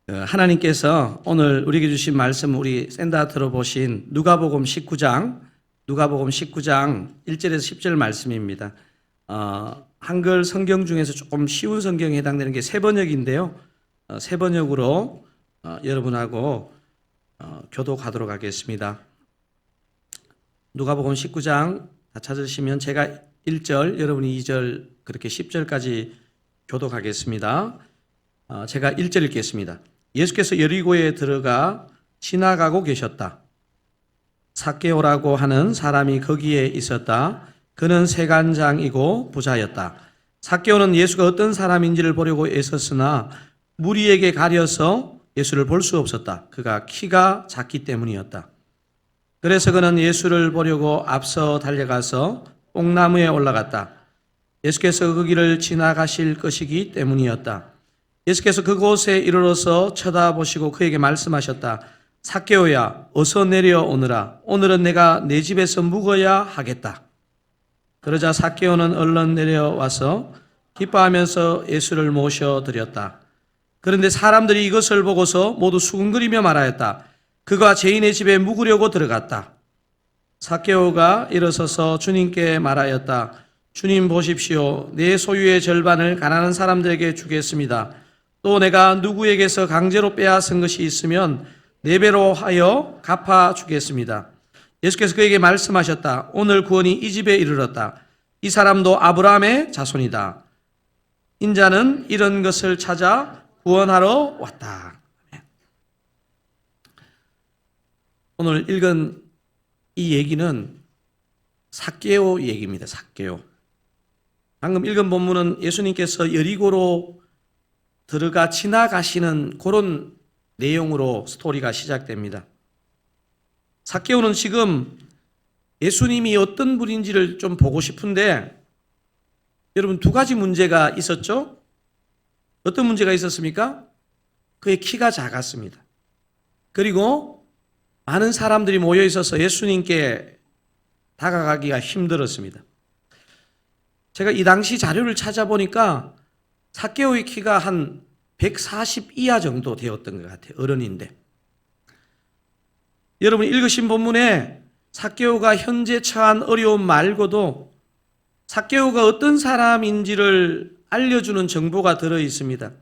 하나님께서 오늘 우리에게 주신 말씀, 우리 샌다 들어보신 누가복음 19장 1절에서 10절 말씀입니다. 한글 성경 중에서 조금 쉬운 성경에 해당되는 게 세번역인데요. 세번역으로 여러분하고 교독하도록 하겠습니다. 누가복음 19장 다 찾으시면 제가 1절, 여러분이 2절, 그렇게 10절까지 교독하겠습니다. 제가 1절 읽겠습니다. 예수께서 여리고에 들어가 지나가고 계셨다. 삭개오라고 하는 사람이 거기에 있었다. 그는 세간장이고 부자였다. 삭개오는 예수가 어떤 사람인지를 보려고 애썼으나 무리에게 가려서 예수를 볼 수 없었다. 그가 키가 작기 때문이었다. 그래서 그는 예수를 보려고 앞서 달려가서 뽕나무에 올라갔다. 예수께서 그 길을 지나가실 것이기 때문이었다. 예수께서 그곳에 이르러서 쳐다보시고 그에게 말씀하셨다. 삭개오야, 어서 내려오너라. 오늘은 내가 내 집에서 묵어야 하겠다. 그러자 삭개오는 얼른 내려와서 기뻐하면서 예수를 모셔드렸다. 그런데 사람들이 이것을 보고서 모두 수군거리며 말하였다. 그가 죄인의 집에 묵으려고 들어갔다. 삭개오가 일어서서 주님께 말하였다. 주님 보십시오. 내 소유의 절반을 가난한 사람들에게 주겠습니다. 또 내가 누구에게서 강제로 빼앗은 것이 있으면 4배로 하여 갚아주겠습니다. 예수께서 그에게 말씀하셨다. 오늘 구원이 이 집에 이르렀다. 이 사람도 아브라함의 자손이다. 인자는 이런 것을 찾아 구원하러 왔다. 오늘 읽은 이 얘기는 삭개오 얘기입니다. 삭개오. 방금 읽은 본문은 예수님께서 여리고로 들어가 지나가시는 그런 내용으로 스토리가 시작됩니다. 삭개오는 지금 예수님이 어떤 분인지를 좀 보고 싶은데, 여러분, 2가지 문제가 있었죠? 어떤 문제가 있었습니까? 그의 키가 작았습니다. 그리고 많은 사람들이 모여 있어서 예수님께 다가가기가 힘들었습니다. 제가 이 당시 자료를 찾아보니까 삭개오의 키가 한 140 이하 정도 되었던 것 같아요. 어른인데. 여러분 읽으신 본문에 삭개오가 현재 처한 어려움 말고도 삭개오가 어떤 사람인지를 알려주는 정보가 들어 있습니다.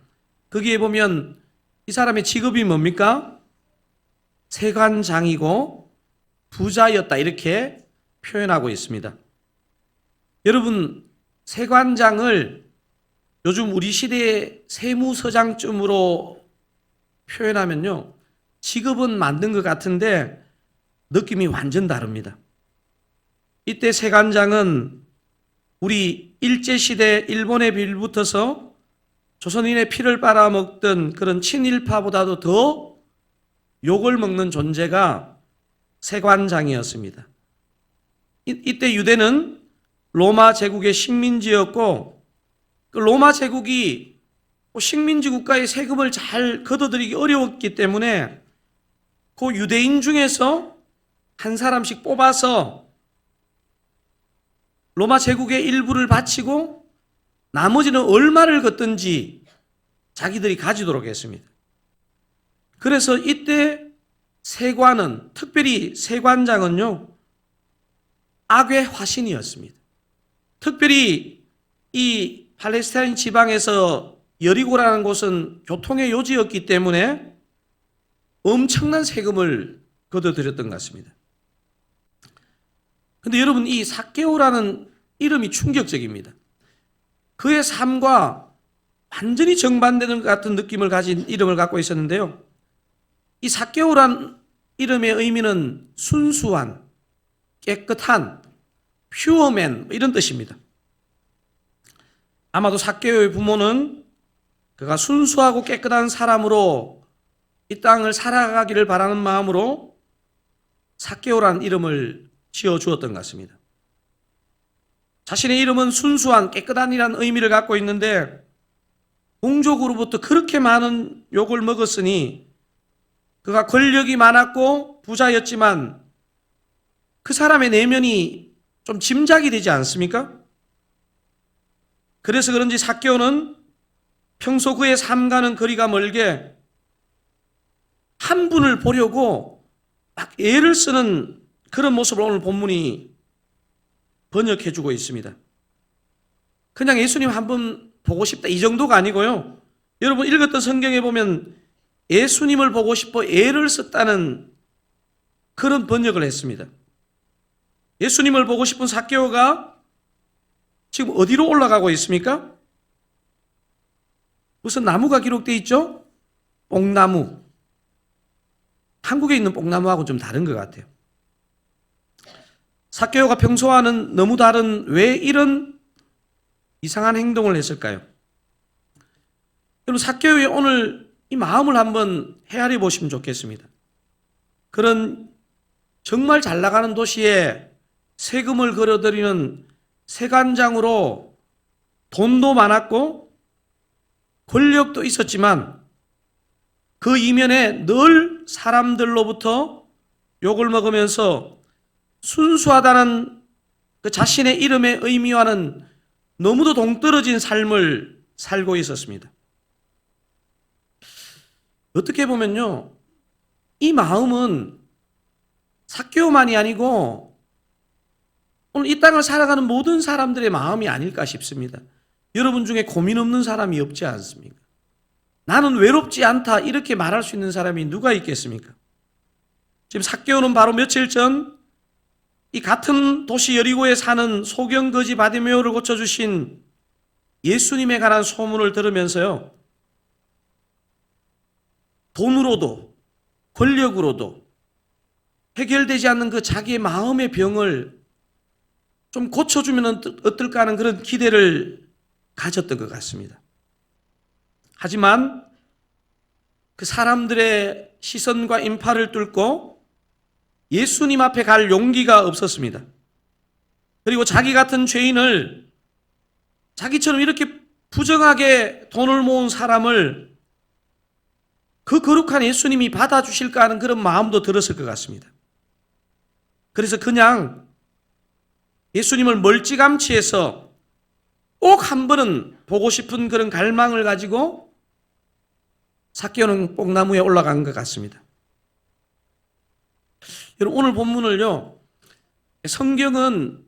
거기에 보면 이 사람의 직업이 뭡니까? 세관장이고 부자였다, 이렇게 표현하고 있습니다. 여러분, 세관장을 요즘 우리 시대의 세무서장쯤으로 표현하면요, 직업은 만든 것 같은데 느낌이 완전 다릅니다. 이때 세관장은 우리 일제시대 일본에 빌붙어서 조선인의 피를 빨아먹던 그런 친일파보다도 더 욕을 먹는 존재가 세관장이었습니다. 이때 유대는 로마 제국의 식민지였고, 그 로마 제국이 식민지 국가의 세금을 잘 걷어들이기 어려웠기 때문에 그 유대인 중에서 한 사람씩 뽑아서 로마 제국의 일부를 바치고 나머지는 얼마를 걷든지 자기들이 가지도록 했습니다. 그래서 이때 세관은, 특별히 세관장은요, 악의 화신이었습니다. 특별히 이 팔레스타인 지방에서 여리고라는 곳은 교통의 요지였기 때문에 엄청난 세금을 걷어들였던 것 같습니다. 그런데 여러분, 이 삭개오라는 이름이 충격적입니다. 그의 삶과 완전히 정반되는 것 같은 느낌을 가진 이름을 갖고 있었는데요. 이 삭개오란 이름의 의미는 순수한, 깨끗한, 퓨어맨, 이런 뜻입니다. 아마도 삭개오의 부모는 그가 순수하고 깨끗한 사람으로 이 땅을 살아가기를 바라는 마음으로 삭개오라는 이름을 지어주었던 것 같습니다. 자신의 이름은 순수한, 깨끗한이라는 의미를 갖고 있는데 공족으로부터 그렇게 많은 욕을 먹었으니, 그가 권력이 많았고 부자였지만 그 사람의 내면이 좀 짐작이 되지 않습니까? 그래서 그런지 삭개오는 평소 그의 삶과는 거리가 멀게 한 분을 보려고 막 애를 쓰는 그런 모습을 오늘 본문이 번역해주고 있습니다. 그냥 예수님 한 번 보고 싶다 이 정도가 아니고요. 여러분 읽었던 성경에 보면 예수님을 보고 싶어 애를 썼다는 그런 번역을 했습니다. 예수님을 보고 싶은 삭개오가 지금 어디로 올라가고 있습니까? 무슨 나무가 기록되어 있죠? 뽕나무. 한국에 있는 뽕나무하고는 좀 다른 것 같아요. 삭개오가 평소와는 너무 다른 왜 이런 이상한 행동을 했을까요? 여러분 삭개오의 오늘 이 마음을 한번 헤아려 보시면 좋겠습니다. 그런 정말 잘 나가는 도시에 세금을 걸어들이는 세관장으로 돈도 많았고 권력도 있었지만 그 이면에 늘 사람들로부터 욕을 먹으면서 순수하다는 그 자신의 이름의 의미와는 너무도 동떨어진 삶을 살고 있었습니다. 어떻게 보면요, 이 마음은 삭개오만이 아니고 오늘 이 땅을 살아가는 모든 사람들의 마음이 아닐까 싶습니다. 여러분 중에 고민 없는 사람이 없지 않습니까? 나는 외롭지 않다 이렇게 말할 수 있는 사람이 누가 있겠습니까? 지금 삭개오는 바로 며칠 전 이 같은 도시 여리고에 사는 소경거지 바디메오를 고쳐주신 예수님에 관한 소문을 들으면서요, 돈으로도 권력으로도 해결되지 않는 그 자기의 마음의 병을 좀 고쳐주면 어떨까 하는 그런 기대를 가졌던 것 같습니다. 하지만 그 사람들의 시선과 인파를 뚫고 예수님 앞에 갈 용기가 없었습니다. 그리고 자기 같은 죄인을, 자기처럼 이렇게 부정하게 돈을 모은 사람을 그 거룩한 예수님이 받아주실까 하는 그런 마음도 들었을 것 같습니다. 그래서 그냥 예수님을 멀찌감치 해서 꼭 한 번은 보고 싶은 그런 갈망을 가지고 삭개오는 뽕나무에 올라간 것 같습니다. 여러분 오늘 본문을요, 성경은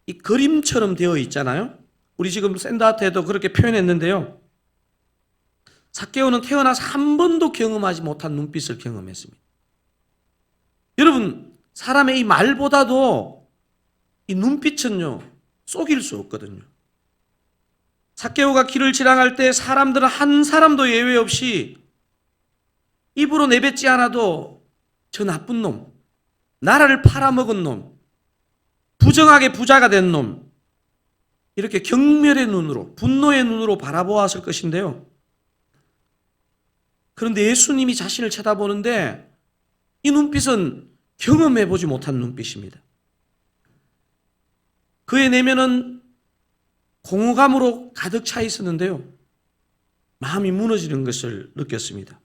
이 그림처럼 되어 있잖아요. 우리 지금 샌드아트에도 그렇게 표현했는데요, 삭개오는 태어나서 한 번도 경험하지 못한 눈빛을 경험했습니다. 여러분 사람의 이 말보다도 이 눈빛은요 속일 수 없거든요. 삭개오가 길을 지나갈 때 사람들은 한 사람도 예외 없이 입으로 내뱉지 않아도 저 나쁜 놈, 나라를 팔아먹은 놈, 부정하게 부자가 된 놈, 이렇게 경멸의 눈으로, 분노의 눈으로 바라보았을 것인데요. 그런데 예수님이 자신을 쳐다보는데 이 눈빛은 경험해보지 못한 눈빛입니다. 그의 내면은 공허감으로 가득 차 있었는데요, 마음이 무너지는 것을 느꼈습니다.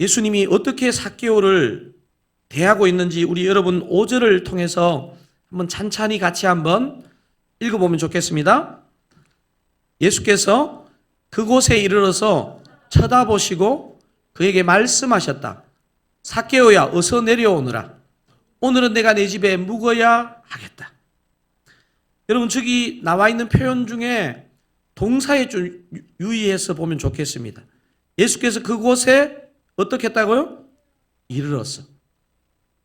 예수님이 어떻게 삭개오를 대하고 있는지 우리 여러분 5절을 통해서 한번 찬찬히 같이 한번 읽어보면 좋겠습니다. 예수께서 그곳에 이르러서 쳐다보시고 그에게 말씀하셨다. 삭개오야 어서 내려오너라. 오늘은 내가 내 집에 묵어야 하겠다. 여러분 저기 나와 있는 표현 중에 동사에 좀 유의해서 보면 좋겠습니다. 예수께서 그곳에 어떻게 했다고요? 이르렀어.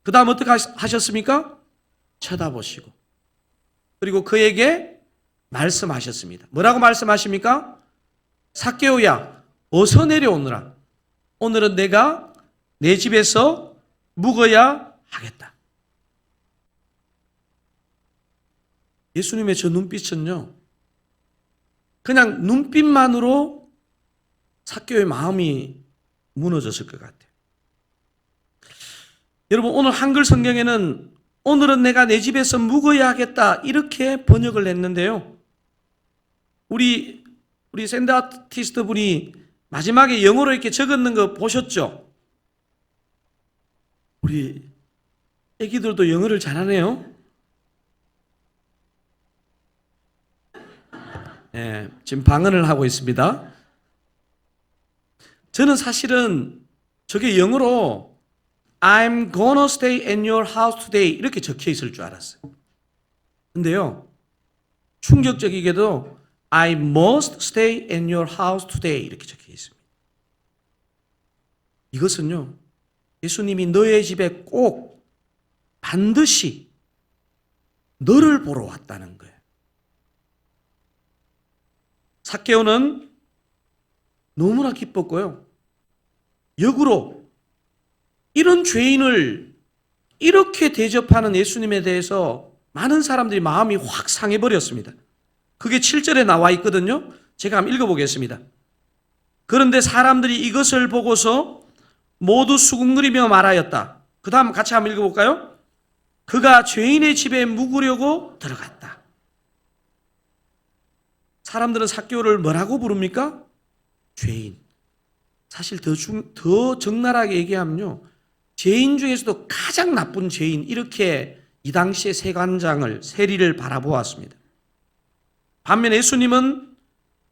그 다음 어떻게 하셨습니까? 쳐다보시고 그리고 그에게 말씀하셨습니다. 뭐라고 말씀하십니까? 삭개오야 어서 내려오너라. 오늘은 내가 내 집에서 묵어야 하겠다. 예수님의 저 눈빛은요, 그냥 눈빛만으로 삭개오의 마음이 무너졌을 것 같아요. 여러분 오늘 한글 성경에는 오늘은 내가 내 집에서 묵어야 하겠다 이렇게 번역을 했는데요, 우리 샌드 아티스트 분이 마지막에 영어로 이렇게 적었는 거 보셨죠? 우리 애기들도 영어를 잘하네요. 지금 방언을 하고 있습니다. 저는 사실은 저게 영어로 I'm gonna stay in your house today 이렇게 적혀 있을 줄 알았어요. 근데요, 충격적이게도 I must stay in your house today 이렇게 적혀 있습니다. 이것은요, 예수님이 너의 집에 꼭 반드시 너를 보러 왔다는 거예요. 삭개오는 너무나 기뻤고요. 역으로 이런 죄인을 이렇게 대접하는 예수님에 대해서 많은 사람들이 마음이 확 상해버렸습니다. 그게 7절에 나와 있거든요. 제가 한번 읽어보겠습니다. 그런데 사람들이 이것을 보고서 모두 수군거리며 말하였다. 그 다음 같이 한번 읽어볼까요? 그가 죄인의 집에 묵으려고 들어갔다. 사람들은 삭개오를 뭐라고 부릅니까? 죄인. 사실 더 적나라하게 얘기하면요, 죄인 중에서도 가장 나쁜 죄인, 이렇게 이 당시의 세관장을, 세리를 바라보았습니다. 반면 예수님은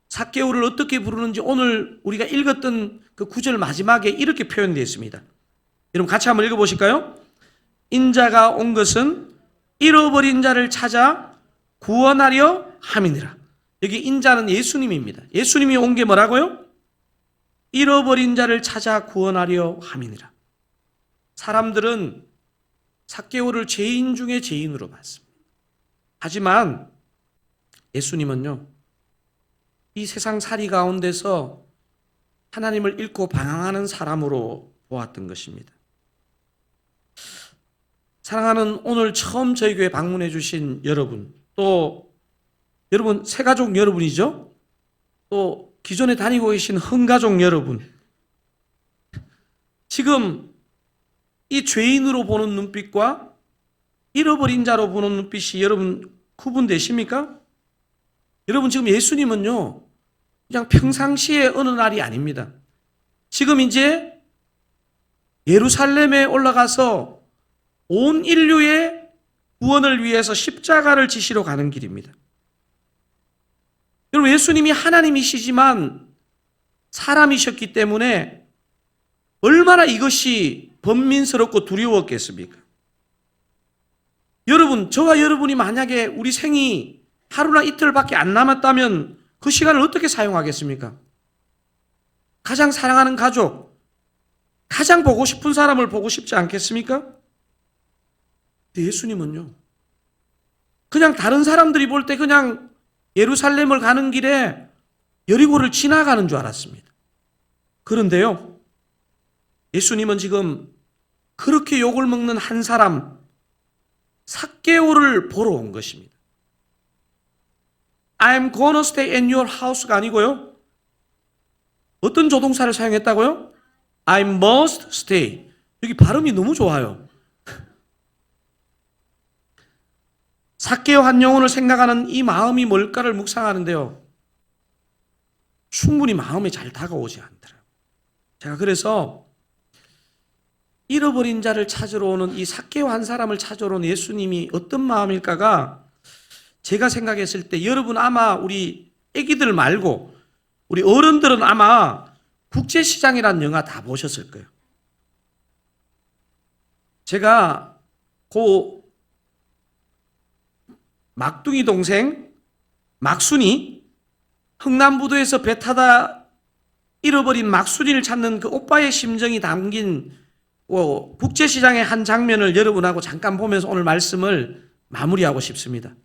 삭개오를 어떻게 부르는지 오늘 우리가 읽었던 그 9절 마지막에 이렇게 표현되어 있습니다. 여러분 같이 한번 읽어보실까요? 인자가 온 것은 잃어버린 자를 찾아 구원하려 함이니라. 여기 인자는 예수님입니다. 예수님이 온 게 뭐라고요? 잃어버린 자를 찾아 구원하려 함이니라. 사람들은 삭개오를 죄인 중에 죄인으로 봤습니다. 하지만 예수님은요, 이 세상 살이 가운데서 하나님을 잃고 방황하는 사람으로 보았던 것입니다. 사랑하는 오늘 처음 저희 교회 방문해 주신 여러분, 또 여러분 새가족 여러분이죠? 또 기존에 다니고 계신 흥가족 여러분, 지금 이 죄인으로 보는 눈빛과 잃어버린 자로 보는 눈빛이 여러분 구분되십니까? 여러분 지금 예수님은요, 그냥 평상시의 어느 날이 아닙니다. 지금 이제 예루살렘에 올라가서 온 인류의 구원을 위해서 십자가를 지시러 가는 길입니다. 여러분 예수님이 하나님이시지만 사람이셨기 때문에 얼마나 이것이 번민스럽고 두려웠겠습니까? 여러분, 저와 여러분이 만약에 우리 생이 하루나 이틀밖에 안 남았다면 그 시간을 어떻게 사용하겠습니까? 가장 사랑하는 가족, 가장 보고 싶은 사람을 보고 싶지 않겠습니까? 근데 예수님은요, 그냥 다른 사람들이 볼 때 그냥 예루살렘을 가는 길에 여리고를 지나가는 줄 알았습니다. 그런데요, 예수님은 지금 그렇게 욕을 먹는 한 사람, 삭개오를 보러 온 것입니다. I'm gonna stay in your house가 아니고요, 어떤 조동사를 사용했다고요? I must stay. 여기 발음이 너무 좋아요. 삭개오 한 영혼을 생각하는 이 마음이 뭘까를 묵상하는데요, 충분히 마음에 잘 다가오지 않더라고요. 제가 그래서 잃어버린 자를 찾으러 오는 이 삭개오 한 사람을 찾으러 오는 예수님이 어떤 마음일까가 제가 생각했을 때, 여러분 아마 우리 애기들 말고 우리 어른들은 아마 국제시장이라는 영화 다 보셨을 거예요. 제가 그 막둥이 동생 막순이, 흥남부도에서 배 타다 잃어버린 막순이를 찾는 그 오빠의 심정이 담긴 국제시장의 한 장면을 여러분하고 잠깐 보면서 오늘 말씀을 마무리하고 싶습니다.